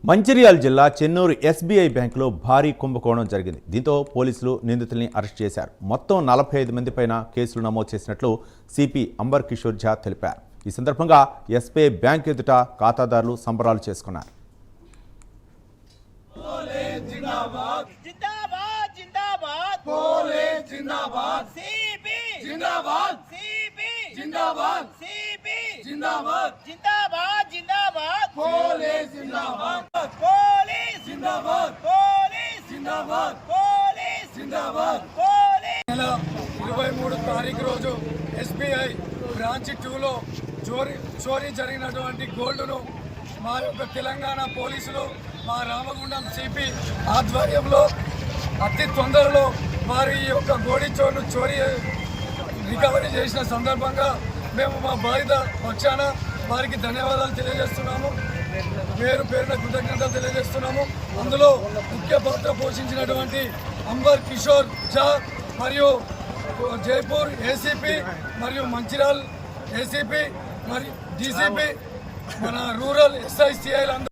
మంచిర్యాల జిల్లా చెన్నూరు ఎస్బీఐ బ్యాంకులో భారీ కుంభకోణం జరిగింది. దీంతో పోలీసులు నిందితుల్ని అరెస్ట్ చేశారు. మొత్తం 45 మంది పైన కేసులు నమోదు చేసినట్లు సిపి అంబర్ కిషోర్ ఝా తెలిపారు. ఈ సందర్భంగా ఎస్బీఐ బ్యాంక్ ఎదుట ఖాతాదారులు సంబరాలు చేసుకున్నారు. నెల 23 తారీఖు రోజు ఎస్బీఐ బ్రాంచ్ 2లో చోరీ జరిగినటువంటి గోల్డ్ను మా యొక్క తెలంగాణ పోలీసులు మా రామగుండం సిపి ఆధ్వర్యంలో అతి తొందరలో వారి యొక్క గోడి చోరీ రికవరీ చేసిన సందర్భంగా మేము మా బాధిత పక్షాన వారికి ధన్యవాదాలు తెలియజేస్తున్నాము. పేరున కృతజ్ఞతలు తెలియజేస్తున్నాము. అందులో ముఖ్య పాత్ర పోషించినటువంటి అంబర్ కిషోర్ ఝా మరియు జైపూర్ ఏసీపీ మరియు మంచిర్యాల ఏసీపీ మరియు డీసీపీ మన రూరల్ ఎస్ఐ సిఐలందరూ